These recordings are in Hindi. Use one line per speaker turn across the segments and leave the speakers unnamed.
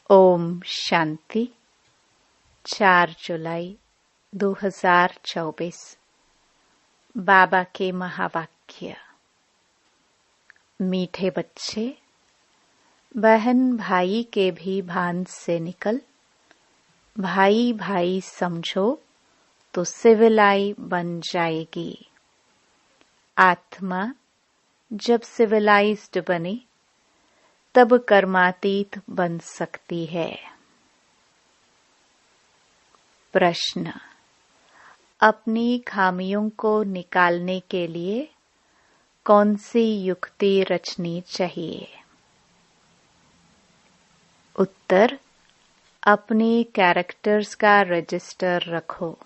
ओम शांति। 4 जुलाई 2024। बाबा के महावाक्य। मीठे बच्चे, बहन भाई के भी भान से निकल, भाई भाई समझो तो सिविलाई बन जाएगी। आत्मा जब सिविलाइज्ड बने तब कर्मातीत बन सकती है। प्रश्न: अपनी खामियों को निकालने के लिए कौन सी युक्ति रचनी चाहिए? उत्तर: अपने कैरेक्टर्स का रजिस्टर रखो।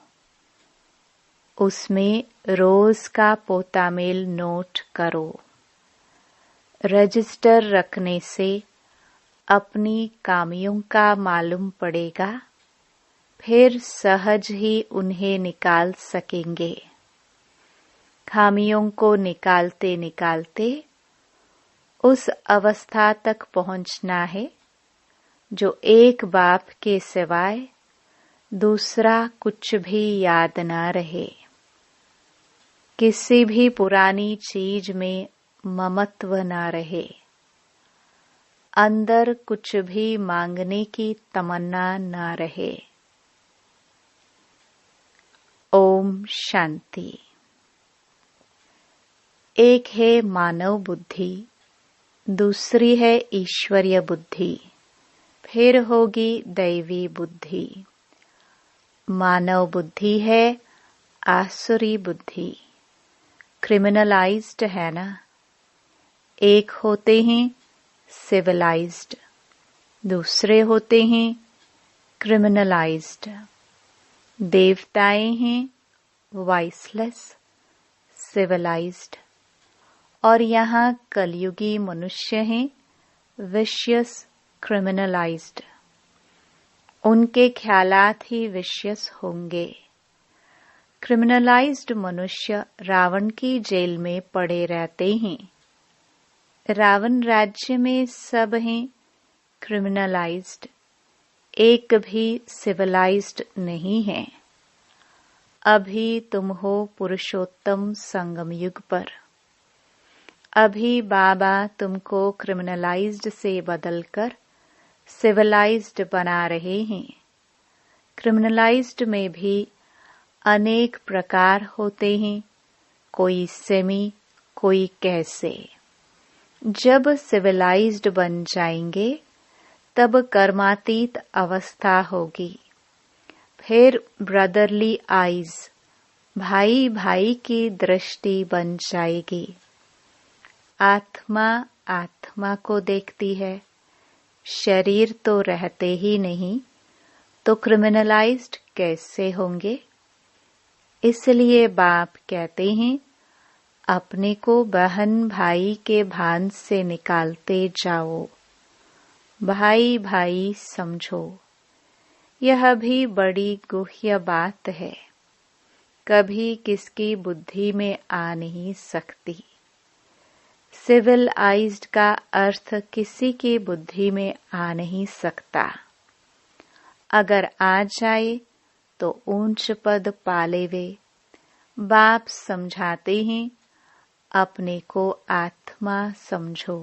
उसमें रोज का पोतामेल नोट करो। रजिस्टर रखने से अपनी खामियों का मालूम पड़ेगा, फिर सहज ही उन्हें निकाल सकेंगे। खामियों को निकालते निकालते उस अवस्था तक पहुंचना है जो एक बाप के सिवाय दूसरा कुछ भी याद ना रहे। किसी भी पुरानी चीज में ममत्व ना रहे। अंदर कुछ भी मांगने की तमन्ना ना रहे। ओम शांति। एक है मानव बुद्धि, दूसरी है ईश्वरीय बुद्धि, फिर होगी दैवी बुद्धि। मानव बुद्धि है आसुरी बुद्धि, क्रिमिनलाइज्ड है ना। एक होते हैं सिविलाइज्ड, दूसरे होते हैं क्रिमिनलाइज्ड। देवताएं हैं वाइसलेस, सिविलाइज्ड, और यहाँ कलयुगी मनुष्य हैं विशियस, क्रिमिनलाइज्ड। उनके ख्यालात ही विशियस होंगे। क्रिमिनलाइज्ड मनुष्य रावण की जेल में पड़े रहते हैं। रावण राज्य में सब हैं क्रिमिनलाइज्ड, एक भी सिविलाइज्ड नहीं है। अभी तुम हो पुरुषोत्तम संगम युग पर। अभी बाबा तुमको क्रिमिनलाइज्ड से बदलकर सिविलाइज्ड बना रहे हैं। क्रिमिनलाइज्ड में भी अनेक प्रकार होते हैं, कोई सेमी, कोई कैसे। जब सिविलाइज्ड बन जाएंगे तब कर्मातीत अवस्था होगी। फिर ब्रदरली आईज, भाई भाई की दृष्टि बन जाएगी। आत्मा आत्मा को देखती है, शरीर तो रहते ही नहीं, तो क्रिमिनलाइज्ड कैसे होंगे? इसलिए बाप कहते हैं, अपने को बहन भाई के भान से निकालते जाओ, भाई भाई समझो। यह भी बड़ी गुह्य बात है, कभी किसकी बुद्धि में आ नहीं सकती। सिविलाइज्ड का अर्थ किसी की बुद्धि में आ नहीं सकता। अगर आ जाए तो ऊंच पद पाले वे। बाप समझाते हैं, अपने को आत्मा समझो,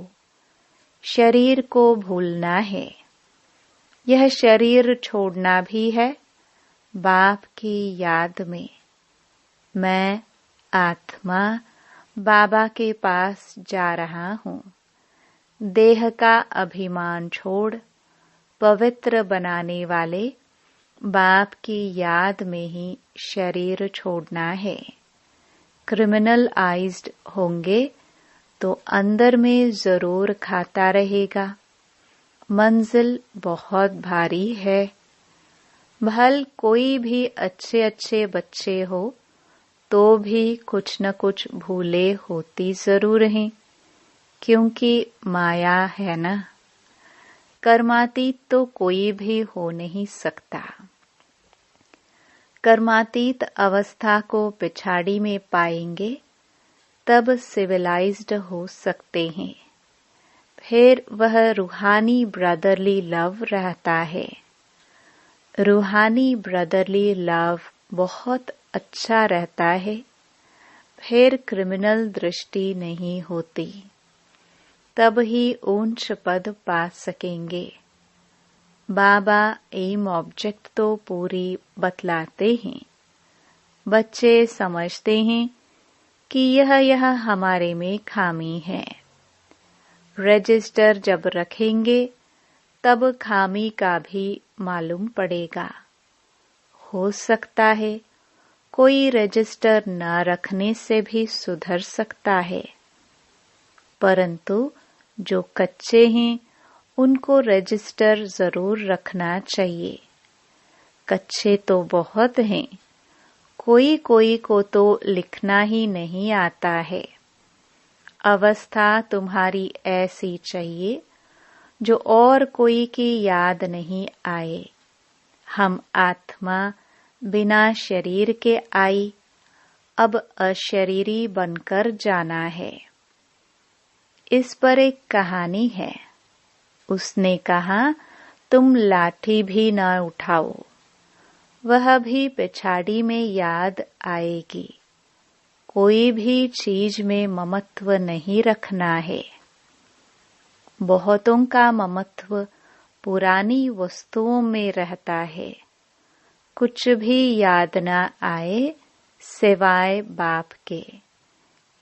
शरीर को भूलना है। यह शरीर छोड़ना भी है बाप की याद में। मैं आत्मा बाबा के पास जा रहा हूँ। देह का अभिमान छोड़ पवित्र बनाने वाले बाप की याद में ही शरीर छोड़ना है। क्रिमिनल आइज्ड होंगे तो अंदर में जरूर खाता रहेगा। मंजिल बहुत भारी है। भल कोई भी अच्छे अच्छे बच्चे हो तो भी कुछ न कुछ भूले होती जरूर हैं, क्योंकि माया है ना। कर्मातीत तो कोई भी हो नहीं सकता। कर्मातीत अवस्था को पिछाड़ी में पाएंगे तब सिविलाइज्ड हो सकते हैं। फिर वह रूहानी ब्रदरली लव रहता है। रूहानी ब्रदरली लव बहुत अच्छा रहता है। फिर क्रिमिनल दृष्टि नहीं होती। तब ही ऊंच पद पा सकेंगे। बाबा एम ऑब्जेक्ट तो पूरी बतलाते हैं। बच्चे समझते हैं कि यह हमारे में खामी है। रजिस्टर जब रखेंगे तब खामी का भी मालूम पड़ेगा। हो सकता है कोई रजिस्टर न रखने से भी सुधर सकता है, परंतु जो कच्चे हैं उनको रजिस्टर जरूर रखना चाहिए। कच्चे तो बहुत हैं, कोई कोई को तो लिखना ही नहीं आता है। अवस्था तुम्हारी ऐसी चाहिए जो और कोई की याद नहीं आए। हम आत्मा बिना शरीर के आई, अब अशरीरी बनकर जाना है। इस पर एक कहानी है। उसने कहा, तुम लाठी भी न उठाओ, वह भी पिछाड़ी में याद आएगी। कोई भी चीज में ममत्व नहीं रखना है। बहुतों का ममत्व पुरानी वस्तुओं में रहता है। कुछ भी याद न आए सिवाय बाप के।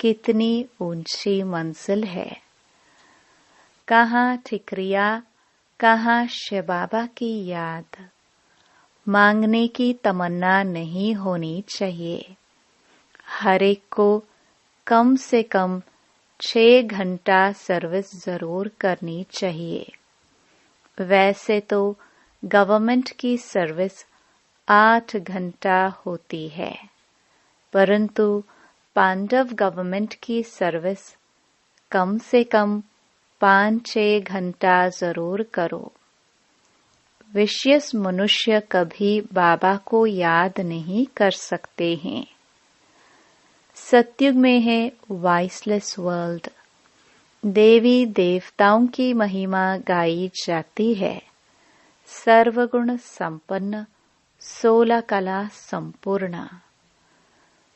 कितनी ऊंची मंजिल है। कहाँ ठिकरिया, कहाँ शिव बाबा की याद। मांगने की तमन्ना नहीं होनी चाहिए। हर एक को कम से कम 6 घंटा सर्विस जरूर करनी चाहिए। वैसे तो गवर्नमेंट की सर्विस 8 घंटा होती है, परंतु पांडव गवर्नमेंट की सर्विस कम से कम 5-6 घंटा जरूर करो। विशेष मनुष्य कभी बाबा को याद नहीं कर सकते हैं। सतयुग में है वॉइसलेस वर्ल्ड। देवी देवताओं की महिमा गाई जाती है। सर्वगुण संपन्न, 16 कला संपूर्ण।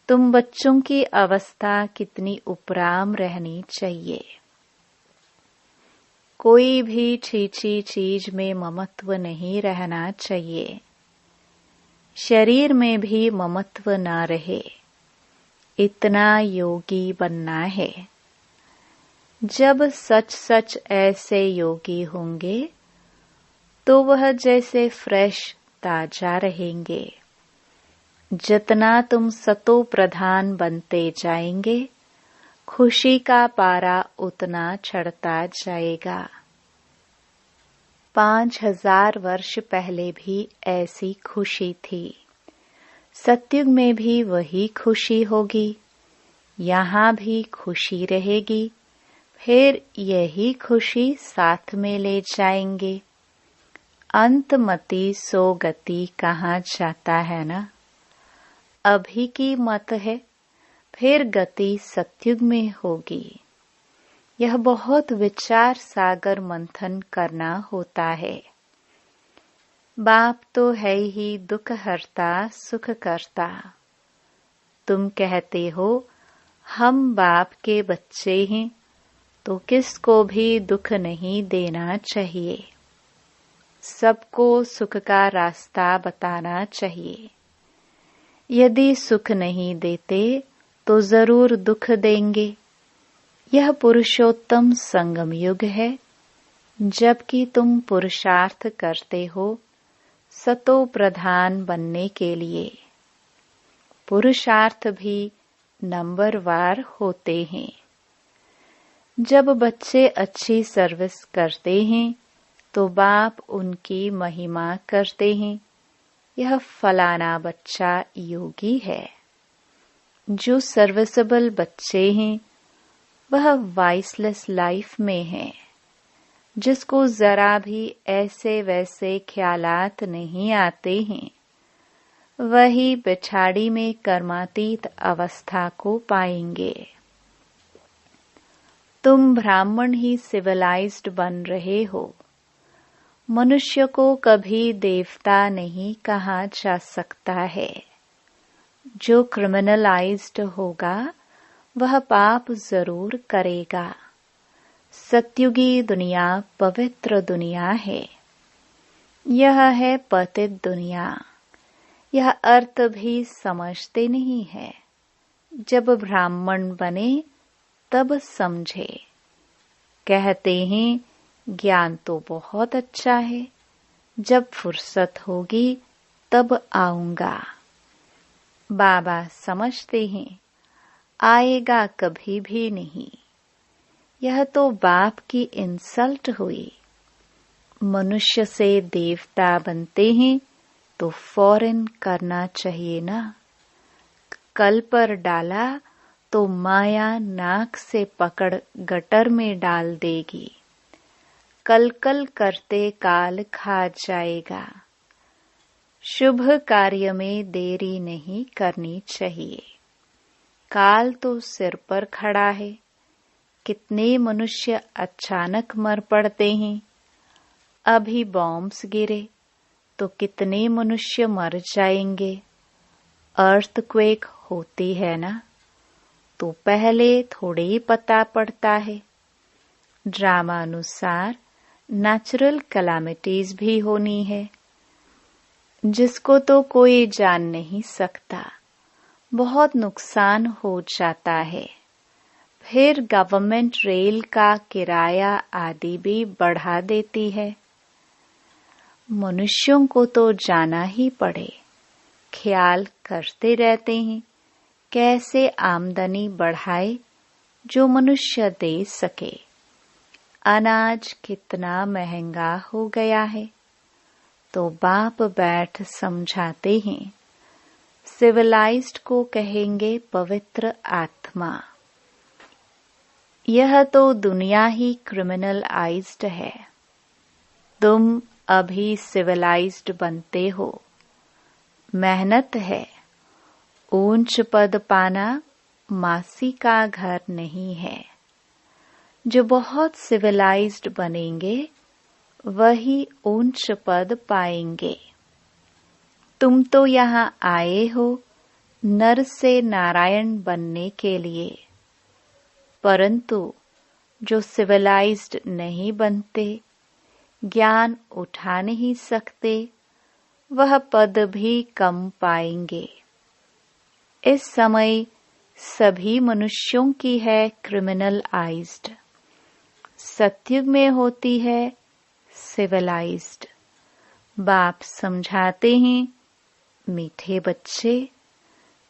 तुम बच्चों की अवस्था कितनी उपराम रहनी चाहिए। कोई भी छीछी चीज में ममत्व नहीं रहना चाहिए। शरीर में भी ममत्व ना रहे। इतना योगी बनना है। जब सच सच ऐसे योगी होंगे तो वह जैसे फ्रेश ताजा रहेंगे। जितना तुम सतो प्रधान बनते जाएंगे, खुशी का पारा उतना चढ़ता जाएगा। 5000 वर्ष पहले भी ऐसी खुशी थी। सतयुग में भी वही खुशी होगी। यहाँ भी खुशी रहेगी। फिर यही खुशी साथ में ले जाएंगे। अंतमति सो गति कहाँ जाता है ना। अभी की मत है, फिर गति सतयुग में होगी। यह बहुत विचार सागर मंथन करना होता है। बाप तो है ही दुख हरता सुख करता। तुम कहते हो हम बाप के बच्चे हैं, तो किसको भी दुख नहीं देना चाहिए। सबको सुख का रास्ता बताना चाहिए। यदि सुख नहीं देते तो जरूर दुख देंगे। यह पुरुषोत्तम संगम युग है, जबकि तुम पुरुषार्थ करते हो सतो प्रधान बनने के लिए। पुरुषार्थ भी नंबरवार होते हैं। जब बच्चे अच्छी सर्विस करते हैं तो बाप उनकी महिमा करते हैं। यह फलाना बच्चा योगी है। जो सर्विसेबल बच्चे हैं वह वॉइसलेस लाइफ में है। जिसको जरा भी ऐसे वैसे ख्यालात नहीं आते हैं, वही पिछाड़ी में कर्मातीत अवस्था को पाएंगे। तुम ब्राह्मण ही सिविलाइज्ड बन रहे हो। मनुष्य को कभी देवता नहीं कहा जा सकता है। जो क्रिमिनलाइज्ड होगा वह पाप जरूर करेगा। सत्युगी दुनिया पवित्र दुनिया है। यह है पतित दुनिया। यह अर्थ भी समझते नहीं है। जब ब्राह्मण बने तब समझे। कहते हैं ज्ञान तो बहुत अच्छा है, जब फुर्सत होगी तब आऊंगा। बाबा समझते हैं आएगा कभी भी नहीं। यह तो बाप की इंसल्ट हुई। मनुष्य से देवता बनते हैं तो फौरन करना चाहिए ना। कल पर डाला तो माया नाक से पकड़ गटर में डाल देगी। कल कल करते काल खा जाएगा। शुभ कार्य में देरी नहीं करनी चाहिए। काल तो सिर पर खड़ा है। कितने मनुष्य अचानक मर पड़ते हैं। अभी बॉम्ब्स गिरे तो कितने मनुष्य मर जाएंगे। अर्थक्वेक होती है ना, तो पहले थोड़े ही पता पड़ता है। ड्रामा अनुसार नेचुरल कैलामिटीज भी होनी है, जिसको तो कोई जान नहीं सकता। बहुत नुकसान हो जाता है। फिर गवर्नमेंट रेल का किराया आदि भी बढ़ा देती है। मनुष्यों को तो जाना ही पड़े। ख्याल करते रहते हैं कैसे आमदनी बढ़ाए जो मनुष्य दे सके। अनाज कितना महंगा हो गया है, तो बाप बैठ समझाते हैं। सिविलाइज्ड को कहेंगे पवित्र आत्मा। यह तो दुनिया ही क्रिमिनलाइज्ड है। तुम अभी सिविलाइज्ड बनते हो। मेहनत है। ऊंच पद पाना मासी का घर नहीं है। जो बहुत सिविलाइज्ड बनेंगे वही ऊंच पद पाएंगे। तुम तो यहाँ आए हो नर से नारायण बनने के लिए, परंतु जो सिविलाइज्ड नहीं बनते, ज्ञान उठा नहीं सकते, वह पद भी कम पाएंगे। इस समय सभी मनुष्यों की है क्रिमिनलाइज्ड। सत्युग में होती है सिविलाइज्ड। बाप समझाते हैं, मीठे बच्चे,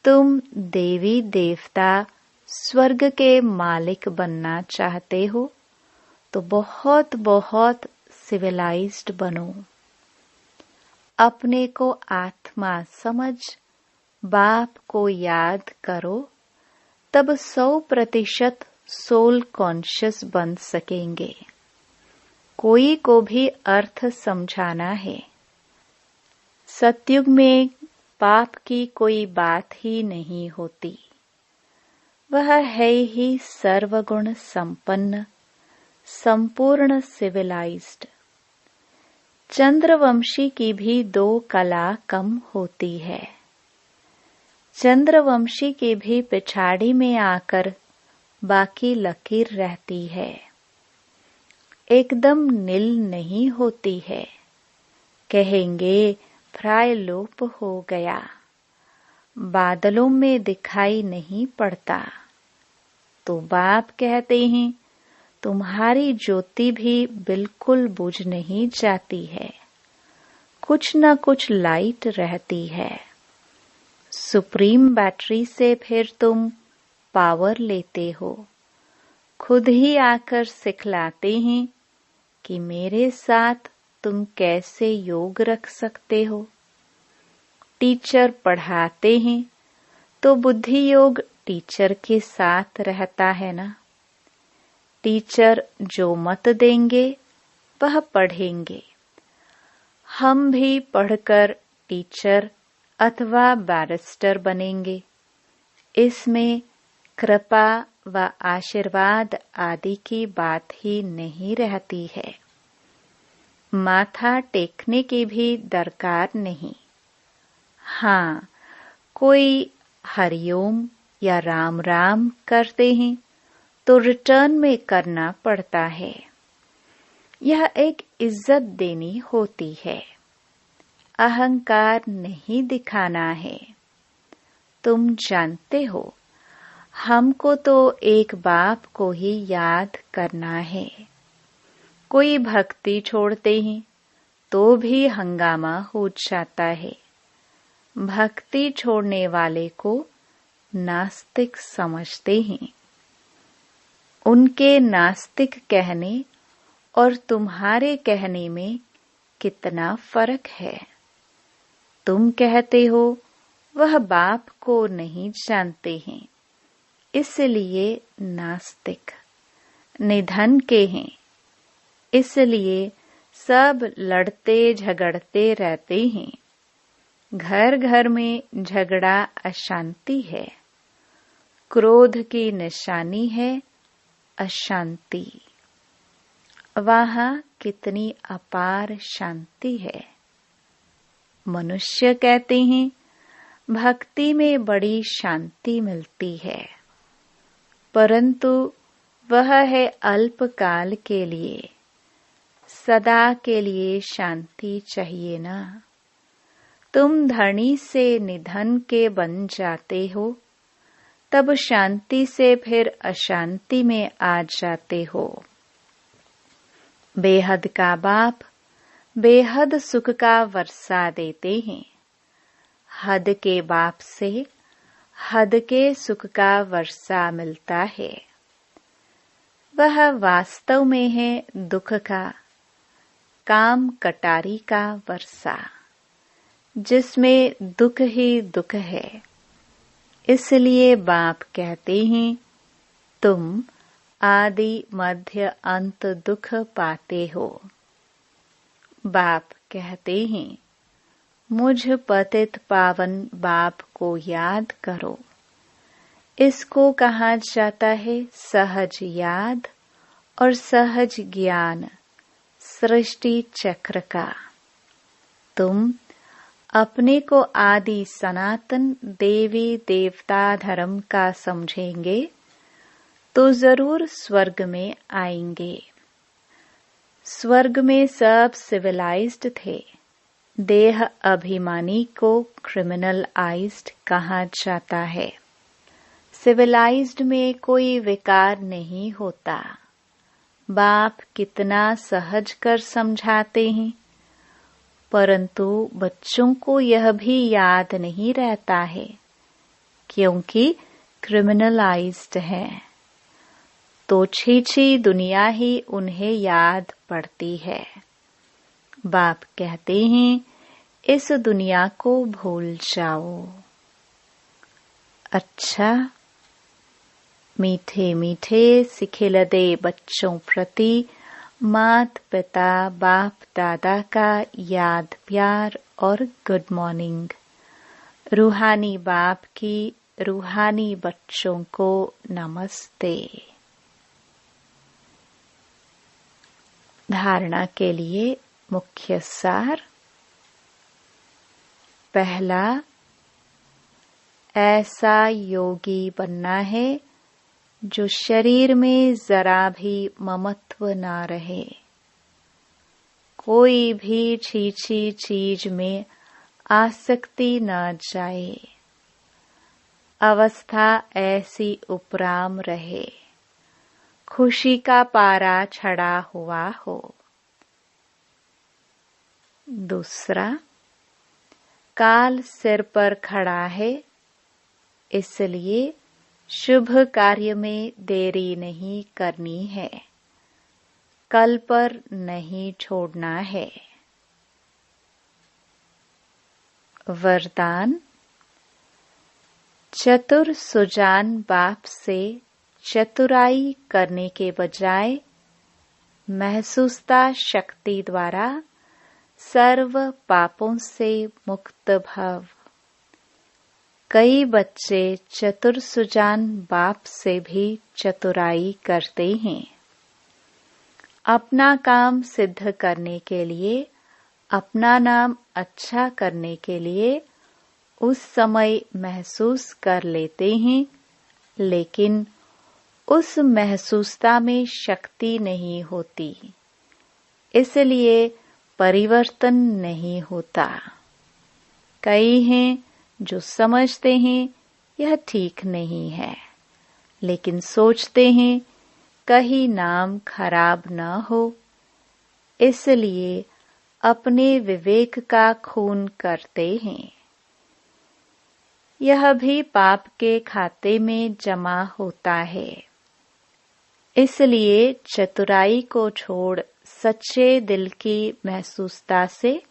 तुम देवी देवता स्वर्ग के मालिक बनना चाहते हो तो बहुत बहुत सिविलाइज्ड बनो। अपने को आत्मा समझ बाप को याद करो, तब 100% सोल कॉन्शियस बन सकेंगे। कोई को भी अर्थ समझाना है। सतयुग में पाप की कोई बात ही नहीं होती। वह है ही सर्वगुण संपन्न, संपूर्ण सिविलाइज्ड। चंद्रवंशी की भी 2 कला कम होती है। चंद्रवंशी की भी पिछाड़ी में आकर बाकी लकीर रहती है, एकदम नील नहीं होती है। कहेंगे प्राय लोप हो गया, बादलों में दिखाई नहीं पड़ता। तो बाप कहते हैं तुम्हारी ज्योति भी बिल्कुल बुझ नहीं जाती है, कुछ न कुछ लाइट रहती है। सुप्रीम बैटरी से फिर तुम पावर लेते हो। खुद ही आकर सिखलाते हैं कि मेरे साथ तुम कैसे योग रख सकते हो। टीचर पढ़ाते हैं तो बुद्धि योग टीचर के साथ रहता है ना। टीचर जो मत देंगे वह पढ़ेंगे। हम भी पढ़कर टीचर अथवा बैरिस्टर बनेंगे। इसमें कृपा व आशीर्वाद आदि की बात ही नहीं रहती है। माथा टेकने की भी दरकार नहीं। हाँ, कोई हरिओम या राम राम करते हैं तो रिटर्न में करना पड़ता है। यह एक इज्जत देनी होती है, अहंकार नहीं दिखाना है। तुम जानते हो, हमको तो एक बाप को ही याद करना है। कोई भक्ति छोड़ते हैं तो भी हंगामा हो जाता है। भक्ति छोड़ने वाले को नास्तिक समझते हैं। उनके नास्तिक कहने और तुम्हारे कहने में कितना फर्क है। तुम कहते हो वह बाप को नहीं जानते हैं, इसलिए नास्तिक। निधन के हैं, इसलिए सब लड़ते झगड़ते रहते हैं। घर घर में झगड़ा अशांति है। क्रोध की निशानी है अशांति। वहाँ कितनी अपार शांति है। मनुष्य कहते हैं भक्ति में बड़ी शांति मिलती है, परंतु वह है अल्पकाल के लिए। सदा के लिए शांति चाहिए ना। तुम धनी से निधन के बन जाते हो, तब शांति से फिर अशांति में आ जाते हो। बेहद का बाप बेहद सुख का वर्षा देते हैं। हद के बाप से हद के सुख का वर्षा मिलता है। वह वास्तव में है दुख का, काम कटारी का वर्षा, जिसमें दुख ही दुख है। इसलिए बाप कहते हैं तुम आदि मध्य अंत दुख पाते हो। बाप कहते हैं मुझ पतित पावन बाप को याद करो। इसको कहा जाता है सहज याद और सहज ज्ञान, सृष्टि चक्र का। तुम अपने को आदि सनातन देवी देवता धर्म का समझेंगे तो जरूर स्वर्ग में आएंगे। स्वर्ग में सब सिविलाइज्ड थे। देह अभिमानी को क्रिमिनलाइज्ड कहा जाता है। सिविलाइज्ड में कोई विकार नहीं होता। बाप कितना सहज कर समझाते हैं, परंतु बच्चों को यह भी याद नहीं रहता है, क्योंकि क्रिमिनलाइज्ड है। तो छी दुनिया ही उन्हें याद पड़ती है। बाप कहते हैं इस दुनिया को भूल जाओ। अच्छा, मीठे मीठे सिखिलदे बच्चों प्रति मात पिता बाप दादा का याद प्यार और गुड मॉर्निंग। रूहानी बाप की रूहानी बच्चों को नमस्ते। धारणा के लिए मुख्य सार। पहला, ऐसा योगी बनना है जो शरीर में जरा भी ममत्व ना रहे। कोई भी छीछी चीज में आसक्ति न जाए। अवस्था ऐसी उपराम रहे, खुशी का पारा छड़ा हुआ हो। दूसरा, काल सिर पर खड़ा है, इसलिए शुभ कार्य में देरी नहीं करनी है, कल पर नहीं छोड़ना है। वरदान। चतुर सुजान बाप से चतुराई करने के बजाय महसूसता शक्ति द्वारा सर्व पापों से मुक्त भव। कई बच्चे चतुर सुजान बाप से भी चतुराई करते हैं। अपना काम सिद्ध करने के लिए, अपना नाम अच्छा करने के लिए उस समय महसूस कर लेते हैं, लेकिन उस महसूसता में शक्ति नहीं होती, इसलिए परिवर्तन नहीं होता। कई हैं जो समझते हैं यह ठीक नहीं है, लेकिन सोचते हैं कहीं नाम खराब न हो, इसलिए अपने विवेक का खून करते हैं। यह भी पाप के खाते में जमा होता है। इसलिए चतुराई को छोड़ सच्चे दिल की महसूसता से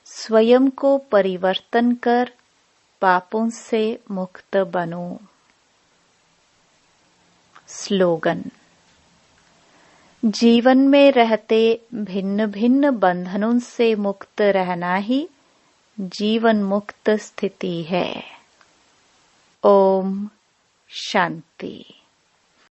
स्वयं को परिवर्तन कर पापों से मुक्त बनो। स्लोगन: जीवन में रहते भिन्न भिन्न बंधनों से मुक्त रहना ही जीवन मुक्त स्थिति है। ओम शांति।